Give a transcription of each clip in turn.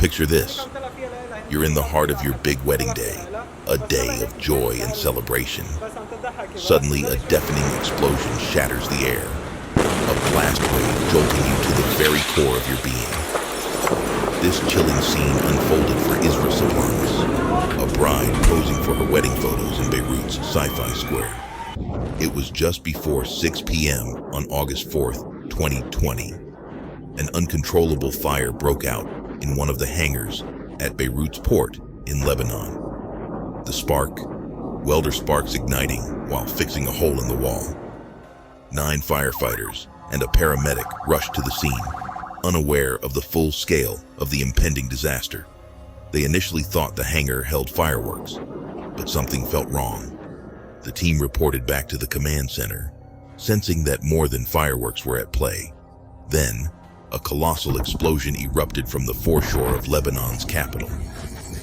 Picture this. You're in the heart of your big wedding day, a day of joy and celebration. Suddenly, a deafening explosion shatters the air, a blast wave jolting you to the very core of your being. This chilling scene unfolded for Isra Sablanis, a bride posing for her wedding photos in Beirut's Sci-Fi Square. It was just before 6 p.m. on August 4th, 2020. An uncontrollable fire broke out in one of the hangars at Beirut's port in Lebanon. The spark, welder sparks igniting while fixing a hole in the wall. 9 firefighters and a paramedic rushed to the scene, unaware of the full scale of the impending disaster. They initially thought the hangar held fireworks, but something felt wrong. The team reported back to the command center, sensing that more than fireworks were at play. Then, a colossal explosion erupted from the foreshore of Lebanon's capital.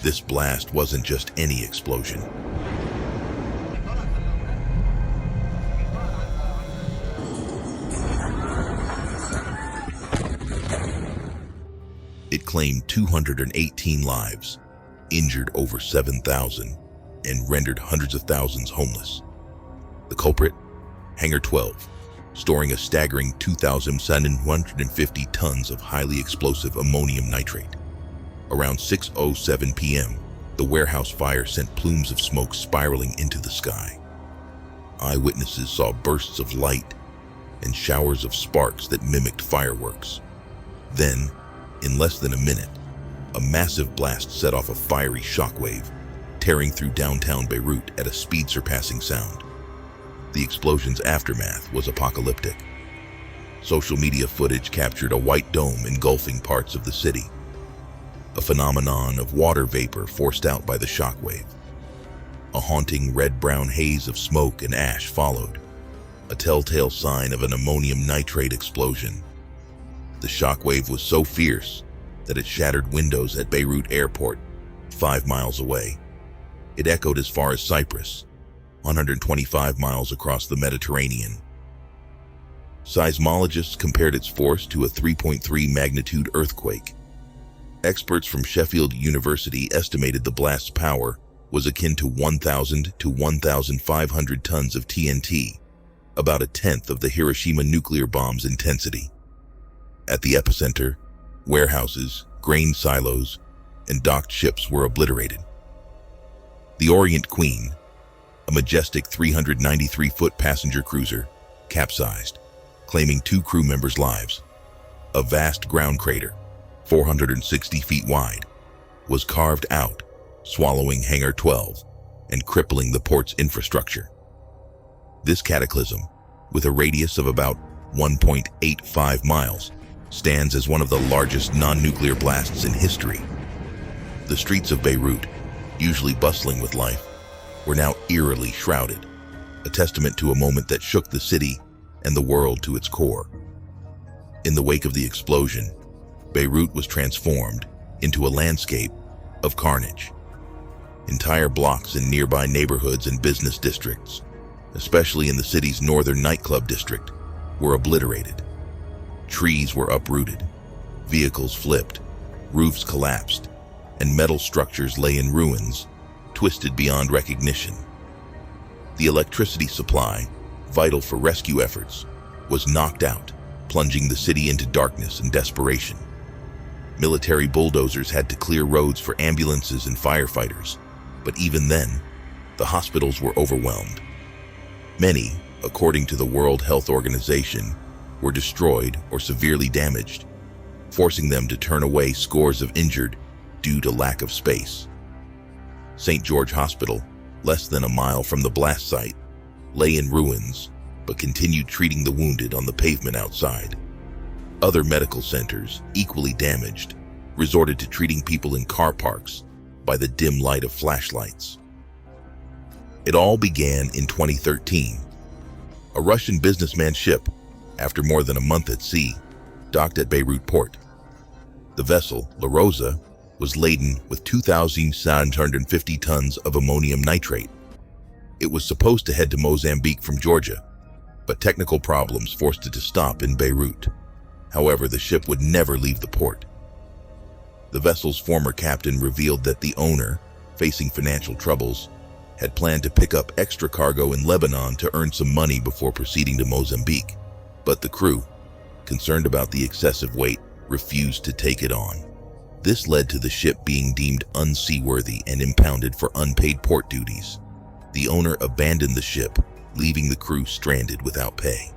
This blast wasn't just any explosion. It claimed 218 lives, injured over 7,000, and rendered hundreds of thousands homeless. The culprit? Hangar 12, storing a staggering 2,750 tons of highly explosive ammonium nitrate. Around 6:07 p.m., the warehouse fire sent plumes of smoke spiraling into the sky. Eyewitnesses saw bursts of light and showers of sparks that mimicked fireworks. Then, in less than a minute, a massive blast set off a fiery shockwave, tearing through downtown Beirut at a speed-surpassing sound. The explosion's aftermath was apocalyptic. Social media footage captured a white dome engulfing parts of the city, a phenomenon of water vapor forced out by the shockwave. A haunting red-brown haze of smoke and ash followed, a telltale sign of an ammonium nitrate explosion. The shockwave was so fierce that it shattered windows at Beirut Airport, 5 miles away. It echoed as far as Cyprus, 125 miles across the Mediterranean. Seismologists compared its force to a 3.3 magnitude earthquake. Experts from Sheffield University estimated the blast's power was akin to 1,000 to 1,500 tons of TNT, about a tenth of the Hiroshima nuclear bomb's intensity. At the epicenter, warehouses, grain silos, and docked ships were obliterated. The Orient Queen, a majestic 393-foot passenger cruiser, capsized, claiming 2 crew members' lives. A vast ground crater, 460 feet wide, was carved out, swallowing Hangar 12 and crippling the port's infrastructure. This cataclysm, with a radius of about 1.85 miles, stands as one of the largest non-nuclear blasts in history. The streets of Beirut, usually bustling with life, were now eerily shrouded, a testament to a moment that shook the city and the world to its core. In the wake of the explosion, Beirut was transformed into a landscape of carnage. Entire blocks in nearby neighborhoods and business districts, especially in the city's northern nightclub district, were obliterated. Trees were uprooted, vehicles flipped, roofs collapsed, and metal structures lay in ruins, twisted beyond recognition. The electricity supply, vital for rescue efforts, was knocked out, plunging the city into darkness and desperation. Military bulldozers had to clear roads for ambulances and firefighters, but even then, the hospitals were overwhelmed. Many, according to the World Health Organization, were destroyed or severely damaged, forcing them to turn away scores of injured due to lack of space. St. George Hospital, less than a mile from the blast site, lay in ruins, but continued treating the wounded on the pavement outside. Other medical centers, equally damaged, resorted to treating people in car parks by the dim light of flashlights. It all began in 2013. A Russian businessman's ship, after more than a month at sea, docked at Beirut port. The vessel, LaRosa, was laden with 2,750 tons of ammonium nitrate. It was supposed to head to Mozambique from Georgia, but technical problems forced it to stop in Beirut. However, the ship would never leave the port. The vessel's former captain revealed that the owner, facing financial troubles, had planned to pick up extra cargo in Lebanon to earn some money before proceeding to Mozambique. But the crew, concerned about the excessive weight, refused to take it on. This led to the ship being deemed unseaworthy and impounded for unpaid port duties. The owner abandoned the ship, leaving the crew stranded without pay.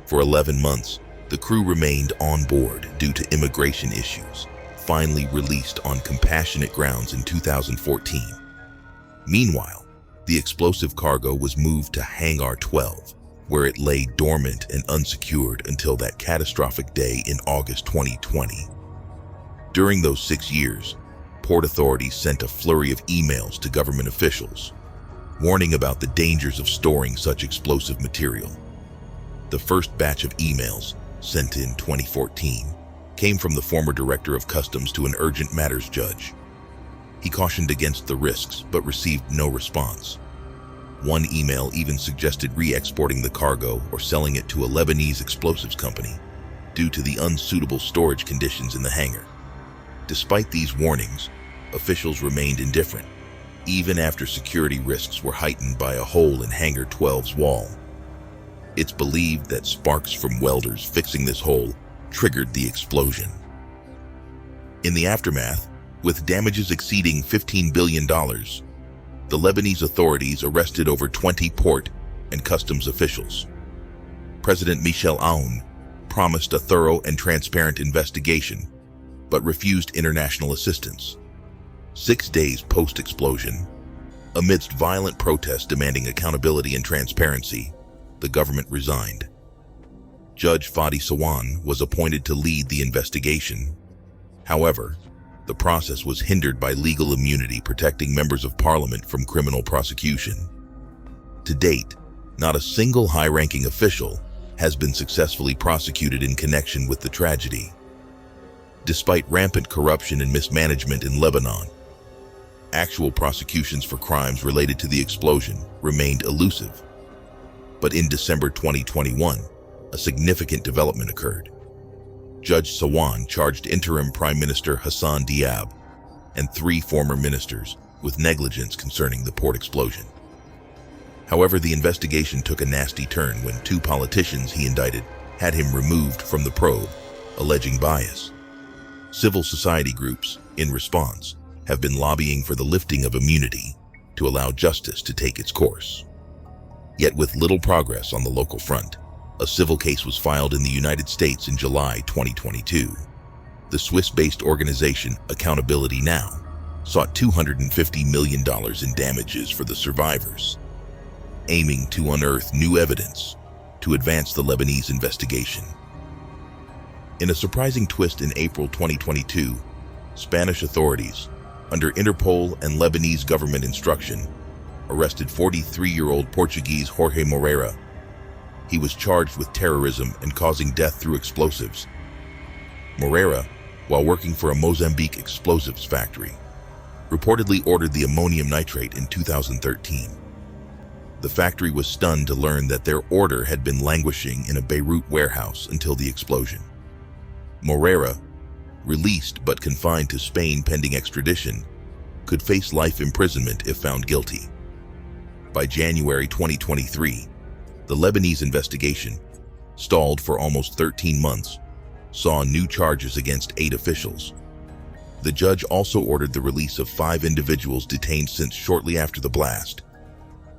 For 11 months, the crew remained on board due to immigration issues, finally released on compassionate grounds in 2014. Meanwhile, the explosive cargo was moved to Hangar 12, where it lay dormant and unsecured until that catastrophic day in August 2020. During those 6 years, port authorities sent a flurry of emails to government officials, warning about the dangers of storing such explosive material. The first batch of emails, sent in 2014, came from the former director of customs to an urgent matters judge. He cautioned against the risks, but received no response. One email even suggested re-exporting the cargo or selling it to a Lebanese explosives company due to the unsuitable storage conditions in the hangar. Despite these warnings, officials remained indifferent, even after security risks were heightened by a hole in Hangar 12's wall. It's believed that sparks from welders fixing this hole triggered the explosion. In the aftermath, with damages exceeding $15 billion, the Lebanese authorities arrested over 20 port and customs officials. President Michel Aoun promised a thorough and transparent investigation, but refused international assistance. 6 days post-explosion, amidst violent protests demanding accountability and transparency, the government resigned. Judge Fadi Sawan was appointed to lead the investigation. However, the process was hindered by legal immunity protecting members of parliament from criminal prosecution. To date, not a single high-ranking official has been successfully prosecuted in connection with the tragedy. Despite rampant corruption and mismanagement in Lebanon, actual prosecutions for crimes related to the explosion remained elusive. But in December 2021, a significant development occurred. Judge Sawan charged interim Prime Minister Hassan Diab and 3 former ministers with negligence concerning the port explosion. However, the investigation took a nasty turn when 2 politicians he indicted had him removed from the probe, alleging bias. Civil society groups, in response, have been lobbying for the lifting of immunity to allow justice to take its course. Yet with little progress on the local front, a civil case was filed in the United States in July 2022. The Swiss-based organization Accountability Now sought $250 million in damages for the survivors, aiming to unearth new evidence to advance the Lebanese investigation. In a surprising twist in April 2022, Spanish authorities, under Interpol and Lebanese government instruction, arrested 43-year-old Portuguese Jorge Moreira. He was charged with terrorism and causing death through explosives. Moreira, while working for a Mozambique explosives factory, reportedly ordered the ammonium nitrate in 2013. The factory was stunned to learn that their order had been languishing in a Beirut warehouse until the explosion. Moreira, released but confined to Spain pending extradition, could face life imprisonment if found guilty. By January 2023, the Lebanese investigation, stalled for almost 13 months, saw new charges against 8 officials. The judge also ordered the release of 5 individuals detained since shortly after the blast,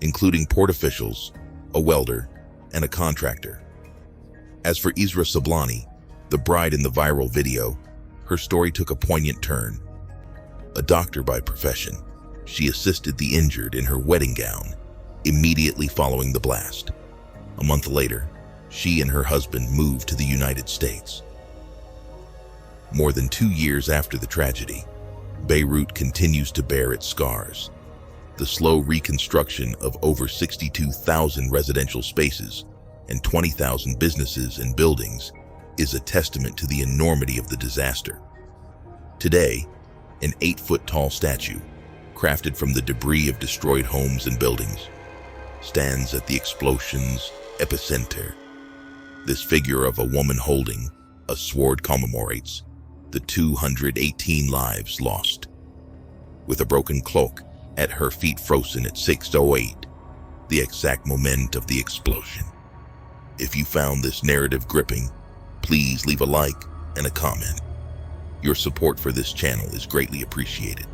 including port officials, a welder, and a contractor. As for Isra Sablanis, the bride in the viral video, her story took a poignant turn. A doctor by profession, she assisted the injured in her wedding gown immediately following the blast. A month later, she and her husband moved to the United States. More than 2 years after the tragedy, Beirut continues to bear its scars. The slow reconstruction of over 62,000 residential spaces and 20,000 businesses and buildings is a testament to the enormity of the disaster. Today, an 8-foot-tall statue, crafted from the debris of destroyed homes and buildings, stands at the explosion's epicenter. This figure of a woman holding a sword commemorates the 218 lives lost. With a broken cloak at her feet frozen at 6:08, the exact moment of the explosion. If you found this narrative gripping, please leave a like and a comment. Your support for this channel is greatly appreciated.